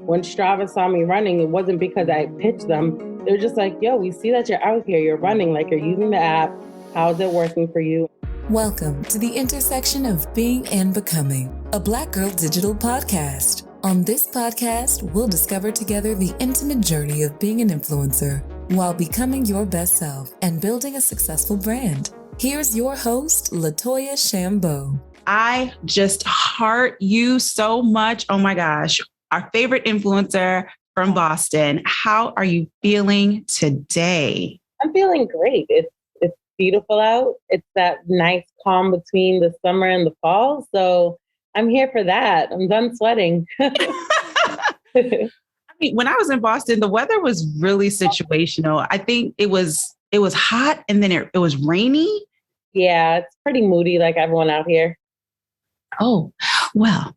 when Strava saw me running, it wasn't because I pitched them. They were just like, yo, we see that you're out here, you're running, like you're using the app. How's it working for you? Welcome to the intersection of being and becoming, a Black Girl Digital podcast. On this podcast, we'll discover together the intimate journey of being an influencer while becoming your best self and building a successful brand. Here's your host, Latoya Shambo. I just heart you so much. Oh my gosh, our favorite influencer from Boston. How are you feeling today? I'm feeling great. It's beautiful out. It's that nice calm between the summer and the fall. So I'm here for that. I'm done sweating. I mean, when I was in Boston, the weather was really situational. I think it was hot and then it was rainy. Yeah, it's pretty moody like everyone out here. Oh, well.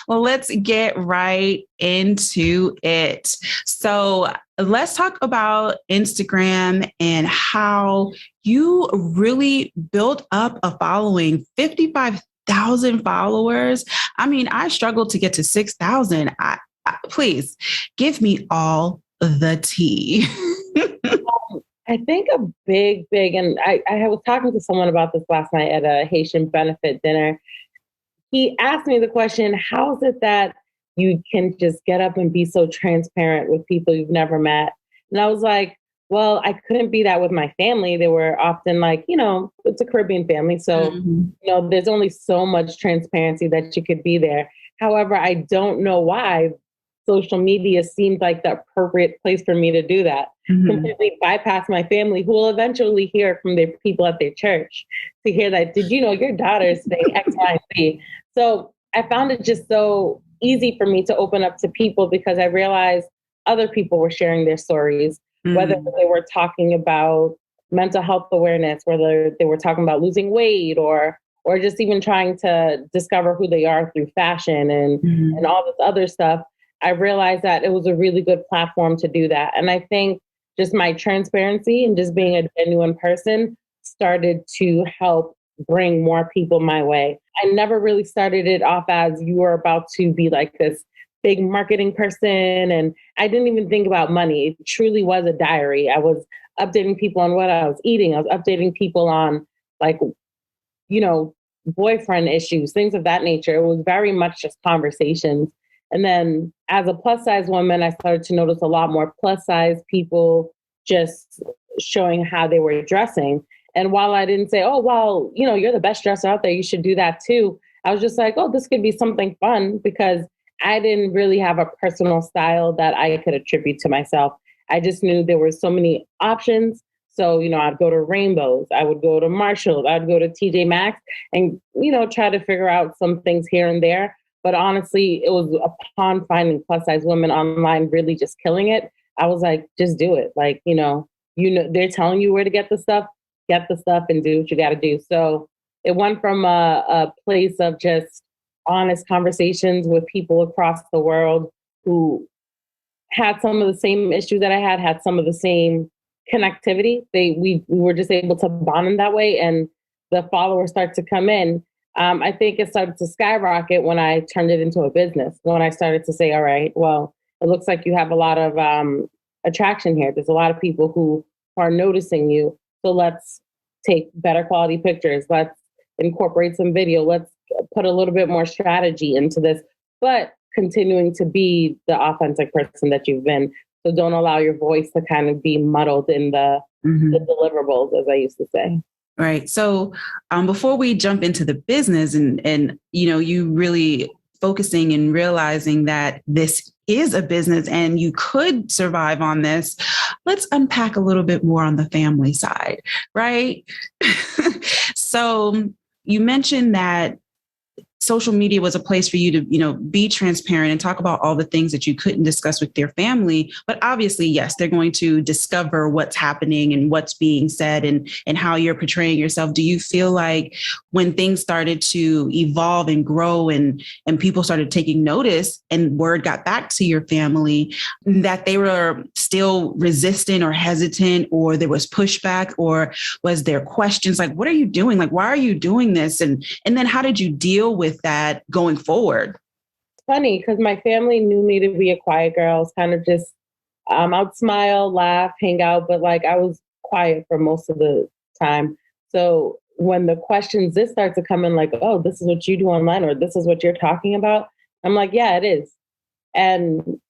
Well, let's get right into it. So let's talk about Instagram and how you really built up a following, 55,000 followers. I mean, I struggled to get to 6,000. Please give me all the tea. I think a big, and I was talking to someone about this last night at a Haitian benefit dinner. He asked me the question, how is it that you can just get up and be so transparent with people you've never met? And I was like, well, I couldn't be that with my family. They were often like, it's a Caribbean family. So, there's only so much transparency that you could be there. However, I don't know why social media seemed like the appropriate place for me to do that. Completely bypass my family, who will eventually hear from their people at their church to hear that, did you know your daughter's saying X, Y, and Z? So I found it just so easy for me to open up to people because I realized other people were sharing their stories, whether they were talking about mental health awareness, whether they were talking about losing weight or just even trying to discover who they are through fashion and all this other stuff. I realized that it was a really good platform to do that. And I think just my transparency and just being a genuine person started to help bring more people my way. I never really started it off as you were about to be like this big marketing person. And I didn't even think about money. It truly was a diary. I was updating people on what I was eating. I was updating people on boyfriend issues, things of that nature. It was very much just conversations. And then as a plus size woman, I started to notice a lot more plus size people just showing how they were dressing. And while I didn't say, oh, well, you're the best dresser out there, you should do that too. I was just like, oh, this could be something fun because I didn't really have a personal style that I could attribute to myself. I just knew there were so many options. So, I'd go to Rainbows, I would go to Marshalls, I'd go to TJ Maxx and, try to figure out some things here and there. But honestly, it was upon finding plus size women online really just killing it. I was like, just do it. Like, they're telling you where to get the stuff and do what you got to do. So it went from a place of just honest conversations with people across the world who had some of the same issues that I had some of the same connectivity. We were just able to bond in that way. And the followers start to come in. I think it started to skyrocket when I turned it into a business. When I started to say, all right, well, it looks like you have a lot of attraction here. There's a lot of people who are noticing you. So let's take better quality pictures. Let's incorporate some video. Let's put a little bit more strategy into this, but continuing to be the authentic person that you've been. So don't allow your voice to kind of be muddled in the deliverables, as I used to say. Right. So before we jump into the business and you really focusing and realizing that this is a business and you could survive on this, let's unpack a little bit more on the family side, right? So you mentioned that social media was a place for you to, be transparent and talk about all the things that you couldn't discuss with your family. But obviously, yes, they're going to discover what's happening and what's being said and how you're portraying yourself. Do you feel like when things started to evolve and grow and people started taking notice and word got back to your family, that they were still resistant or hesitant, or there was pushback, or was there questions like, what are you doing? Like, why are you doing this? And then how did you deal with with that going forward? It's funny because my family knew me to be a quiet girl. I was kind of just, I'd smile, laugh, hang out, but like I was quiet for most of the time. So when the questions this start to come in, like, oh, this is what you do online, or this is what you're talking about, I'm like, yeah, it is. And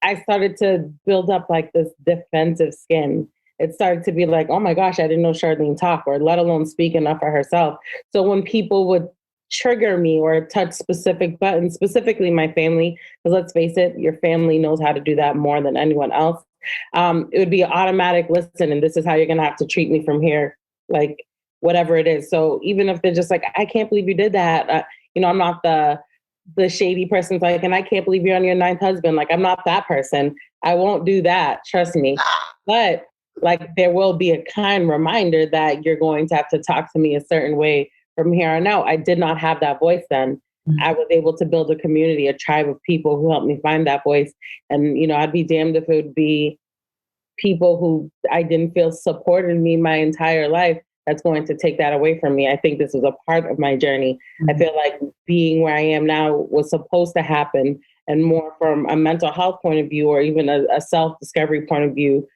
I started to build up like this defensive skin. It started to be like, oh my gosh, I didn't know Charlene talk, or let alone speak enough for herself. So when people would trigger me or touch specific buttons, specifically my family, because let's face it, your family knows how to do that more than anyone else. It would be an automatic listen, and this is how you're going to have to treat me from here, like whatever it is. So even if they're just like, I can't believe you did that. I'm not the shady person like, and I can't believe you're on your ninth husband. Like, I'm not that person. I won't do that. Trust me. But like, there will be a kind reminder that you're going to have to talk to me a certain way from here on out. I did not have that voice then. Mm-hmm. I was able to build a community, a tribe of people who helped me find that voice. And, I'd be damned if it would be people who I didn't feel supported me my entire life that's going to take that away from me. I think this was a part of my journey. Mm-hmm. I feel like being where I am now was supposed to happen, and more from a mental health point of view, or even a self-discovery point of view,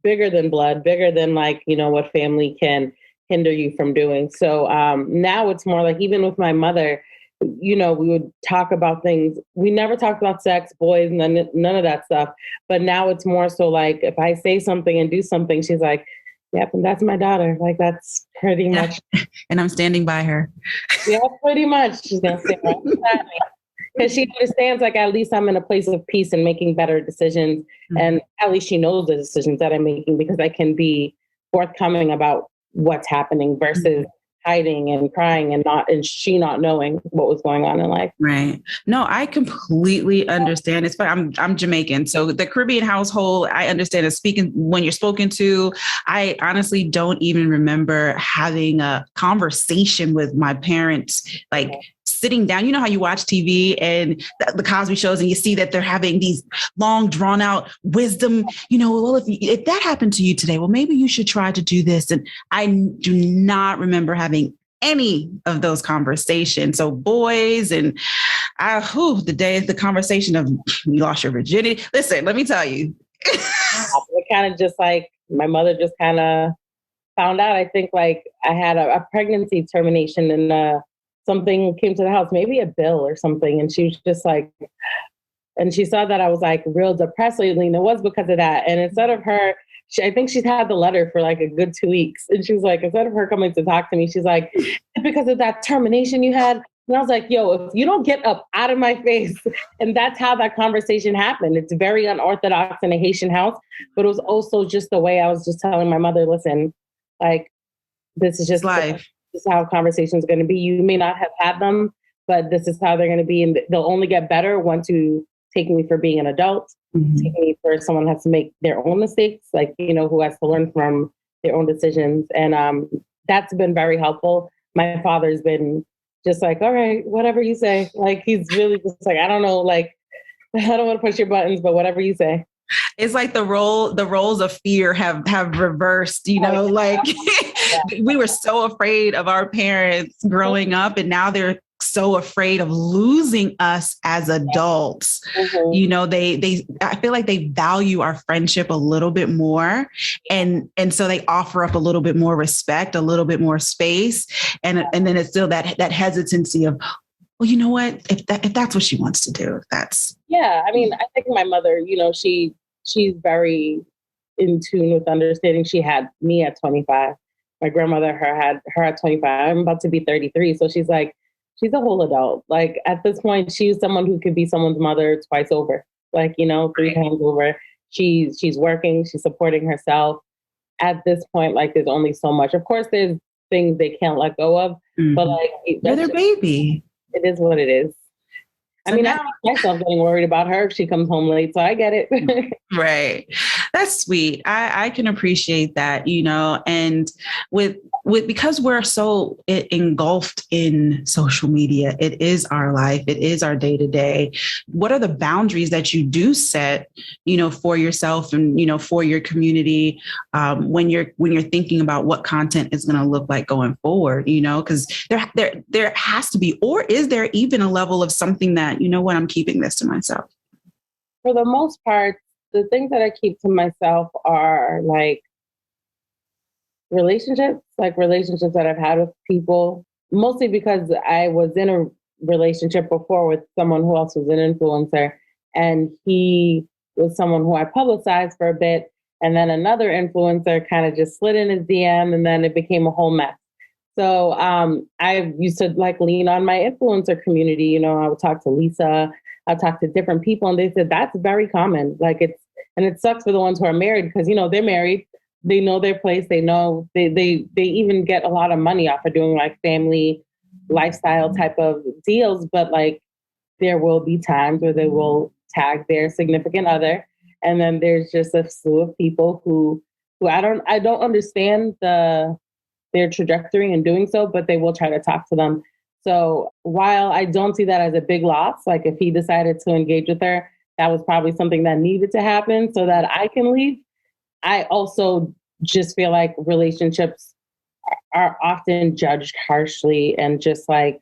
bigger than blood, bigger than like, what family can hinder you from doing. So now it's more like, even with my mother, we would talk about things. We never talked about sex, boys, none of that stuff. But now it's more so like, if I say something and do something, she's like, yep, and that's my daughter. Like, that's pretty much. And I'm standing by her. Yeah, pretty much. She's going to stand right beside me. Because she understands, like, at least I'm in a place of peace and making better decisions. Mm-hmm. And at least she knows the decisions that I'm making, because I can be forthcoming about what's happening versus hiding and crying and she not knowing what was going on in life. Right. No, I completely understand. It's fine. I'm Jamaican. So the Caribbean household, I understand speaking when you're spoken to. I honestly don't even remember having a conversation with my parents, like sitting down. You know how you watch TV and the Cosby shows and you see that they're having these long drawn out wisdom, well, if that happened to you today, well, maybe you should try to do this. And I do not remember having any of those conversations. So boys, and the day of the conversation of you lost your virginity. Listen, let me tell you. It kind of just like my mother just kind of found out. I think like I had a pregnancy termination and something came to the house, maybe a bill or something. And she was just like, and she saw that I was like real depressed lately. And it was because of that. And instead of her, I think she's had the letter for like a good 2 weeks. And she was like, instead of her coming to talk to me, she's like, because of that termination you had. And I was like, yo, if you don't get up out of my face. And that's how that conversation happened. It's very unorthodox in a Haitian house, but it was also just the way I was just telling my mother, listen, like, this is just life. This is how conversations are going to be. You may not have had them, but this is how they're going to be. And they'll only get better once you take me for being an adult, take me for someone who has to make their own mistakes, like, who has to learn from their own decisions. And that's been very helpful. My father's been just like, all right, whatever you say. Like, he's really just like, I don't know, like, I don't want to push your buttons, but whatever you say. It's like the roles of fear have reversed, like we were so afraid of our parents growing up, and now they're so afraid of losing us as adults. Mm-hmm. I feel like they value our friendship a little bit more. And so they offer up a little bit more respect, a little bit more space. And then it's still that hesitancy of, well, you know what, if that's what she wants to do, that's. Yeah. I mean, I think my mother, she's very in tune with understanding. She had me at 25. My grandmother had her at 25. I'm about to be 33. So she's like, she's a whole adult. Like, at this point, she's someone who could be someone's mother twice over, like, 3 times over. She's working, she's supporting herself. At this point, like, there's only so much. Of course, there's things they can't let go of, but like, they're their baby. It is what it is. I mean, I myself getting worried about her if she comes home late, so I get it. Right. That's sweet. I can appreciate that, and with because we're so engulfed in social media, it is our life, it is our day to day. What are the boundaries that you do set, for yourself and, for your community, when you're thinking about what content is going to look like going forward, because there has to be, or is there even a level of something that, what, I'm keeping this to myself? For the most part, the things that I keep to myself are like relationships that I've had with people, mostly because I was in a relationship before with someone who else was an influencer, and he was someone who I publicized for a bit. And then another influencer kind of just slid in his DM, and then it became a whole mess. So I used to like lean on my influencer community. I would talk to Lisa, I talked to different people, and they said that's very common. And it sucks for the ones who are married because, they're married, they know their place, they know they even get a lot of money off of doing like family lifestyle type of deals. But like, there will be times where they will tag their significant other. And then there's just a slew of people who I don't understand their trajectory in doing so, but they will try to talk to them. So while I don't see that as a big loss, like if he decided to engage with her, that was probably something that needed to happen so that I can leave. I also just feel like relationships are often judged harshly, and just like,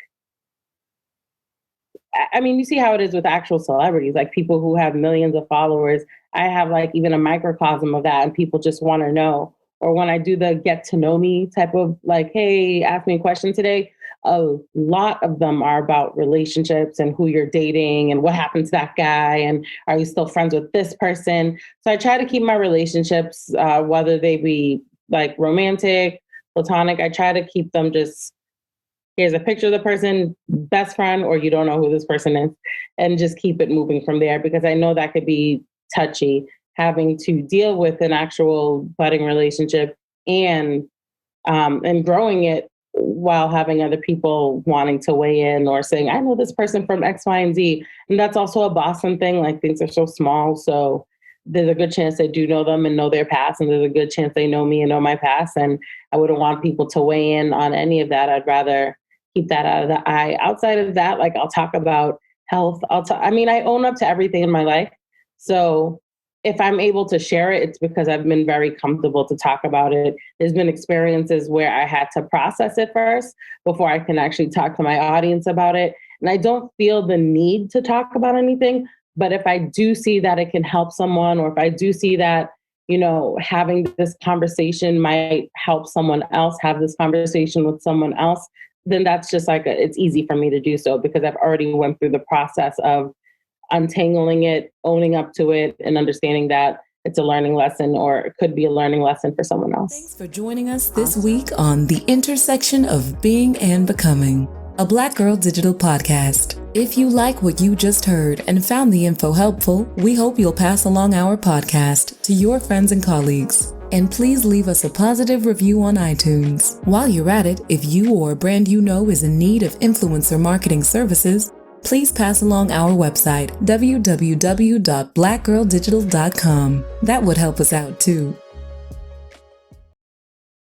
I mean, you see how it is with actual celebrities, like people who have millions of followers. I have like even a microcosm of that, and people just want to know. Or when I do the get to know me type of like, hey, ask me a question today, a lot of them are about relationships and who you're dating and what happened to that guy and are you still friends with this person. So I try to keep my relationships, whether they be like romantic, platonic, I try to keep them just, here's a picture of the person, best friend, or you don't know who this person is, and just keep it moving from there, because I know that could be touchy, having to deal with an actual budding relationship and growing it while having other people wanting to weigh in or saying, I know this person from X, Y, and Z. And that's also a Boston thing. Like, things are so small. So there's a good chance they do know them and know their past. And there's a good chance they know me and know my past. And I wouldn't want people to weigh in on any of that. I'd rather keep that out of the eye. Outside of that, like, I'll talk about health. I own up to everything in my life. So if I'm able to share it, it's because I've been very comfortable to talk about it. There's been experiences where I had to process it first before I can actually talk to my audience about it. And I don't feel the need to talk about anything, but if I do see that it can help someone, or if I do see that, having this conversation might help someone else have this conversation with someone else, then that's just like, it's easy for me to do so, because I've already went through the process of untangling it, owning up to it, and understanding that it's a learning lesson, or it could be a learning lesson for someone else. Thanks for joining us this week on The Intersection of Being and Becoming, a Black Girl Digital podcast. If you like what you just heard and found the info helpful, we hope you'll pass along our podcast to your friends and colleagues. And please leave us a positive review on iTunes. While you're at it, if you or a brand you know is in need of influencer marketing services, please pass along our website, www.blackgirldigital.com. That would help us out too.